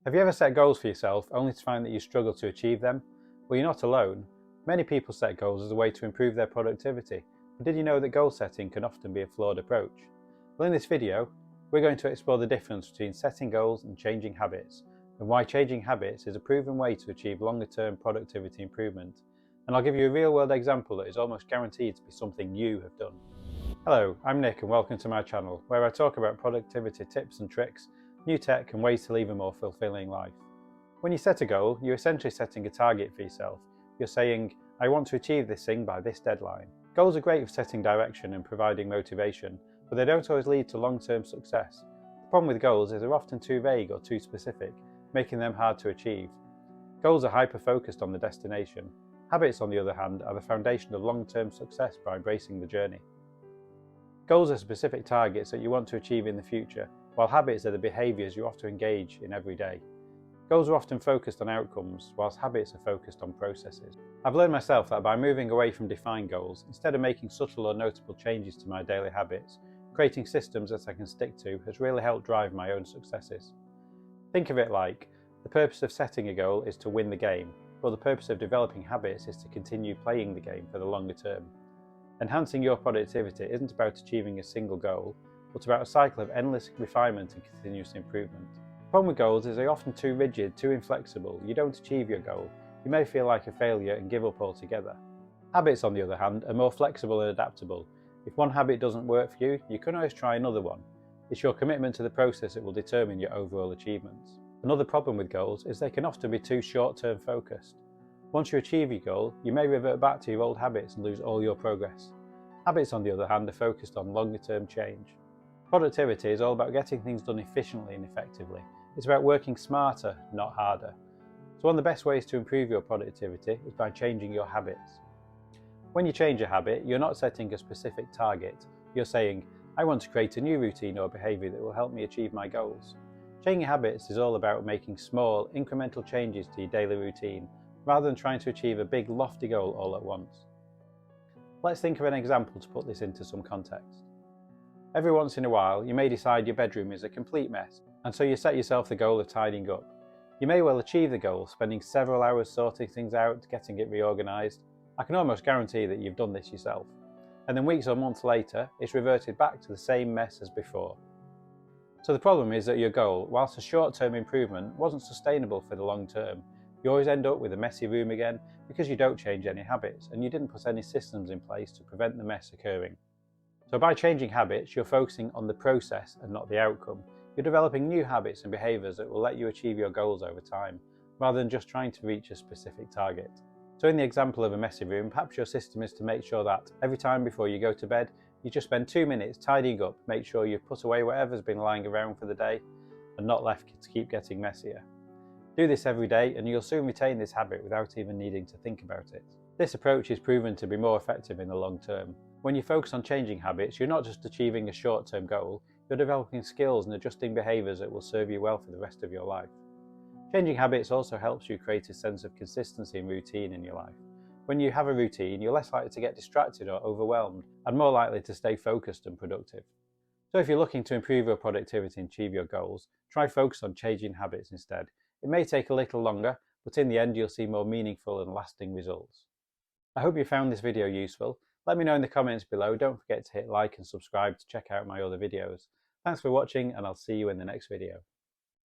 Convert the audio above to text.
Have you ever set goals for yourself only to find that you struggle to achieve them? Well, you're not alone. Many people set goals as a way to improve their productivity, but did you know that goal setting can often be a flawed approach? Well, in this video, we're going to explore the difference between setting goals and changing habits, and why changing habits is a proven way to achieve longer-term productivity improvement. And I'll give you a real-world example that is almost guaranteed to be something you have done. Hello, I'm Nick and welcome to my channel, where I talk about productivity tips and tricks, new tech and ways to live a more fulfilling life. When you set a goal, you're essentially setting a target for yourself. You're saying, I want to achieve this thing by this deadline. Goals are great for setting direction and providing motivation, but they don't always lead to long-term success. The problem with goals is they're often too vague or too specific, making them hard to achieve. Goals are hyper-focused on the destination. Habits, on the other hand, are the foundation of long-term success by embracing the journey. Goals are specific targets that you want to achieve in the future, while habits are the behaviours you have to engage in every day. Goals are often focused on outcomes, whilst habits are focused on processes. I've learned myself that by moving away from defined goals, instead of making subtle or notable changes to my daily habits, creating systems that I can stick to has really helped drive my own successes. Think of it like, the purpose of setting a goal is to win the game, but the purpose of developing habits is to continue playing the game for the longer term. Enhancing your productivity isn't about achieving a single goal, but about a cycle of endless refinement and continuous improvement. The problem with goals is they're often too rigid, too inflexible. You don't achieve your goal, you may feel like a failure and give up altogether. Habits, on the other hand, are more flexible and adaptable. If one habit doesn't work for you, you can always try another one. It's your commitment to the process that will determine your overall achievements. Another problem with goals is they can often be too short-term focused. Once you achieve your goal, you may revert back to your old habits and lose all your progress. Habits, on the other hand, are focused on longer-term change. Productivity is all about getting things done efficiently and effectively. It's about working smarter, not harder. So one of the best ways to improve your productivity is by changing your habits. When you change a habit, you're not setting a specific target. You're saying, I want to create a new routine or behaviour that will help me achieve my goals. Changing habits is all about making small, incremental changes to your daily routine, rather than trying to achieve a big, lofty goal all at once. Let's think of an example to put this into some context. Every once in a while, you may decide your bedroom is a complete mess, and so you set yourself the goal of tidying up. You may well achieve the goal, spending several hours sorting things out, getting it reorganised. I can almost guarantee that you've done this yourself. And then weeks or months later, it's reverted back to the same mess as before. So the problem is that your goal, whilst a short-term improvement, wasn't sustainable for the long term. You always end up with a messy room again because you don't change any habits and you didn't put any systems in place to prevent the mess occurring. So by changing habits, you're focusing on the process and not the outcome. You're developing new habits and behaviours that will let you achieve your goals over time, rather than just trying to reach a specific target. So in the example of a messy room, perhaps your system is to make sure that every time before you go to bed, you just spend 2 minutes tidying up, make sure you've put away whatever's been lying around for the day and not left to keep getting messier. Do this every day and you'll soon retain this habit without even needing to think about it. This approach is proven to be more effective in the long term. When you focus on changing habits, you're not just achieving a short-term goal, you're developing skills and adjusting behaviours that will serve you well for the rest of your life. Changing habits also helps you create a sense of consistency and routine in your life. When you have a routine, you're less likely to get distracted or overwhelmed and more likely to stay focused and productive. So if you're looking to improve your productivity and achieve your goals, try focus on changing habits instead. It may take a little longer, but in the end you'll see more meaningful and lasting results. I hope you found this video useful. Let me know in the comments below. Don't forget to hit like and subscribe to check out my other videos. Thanks for watching and I'll see you in the next video.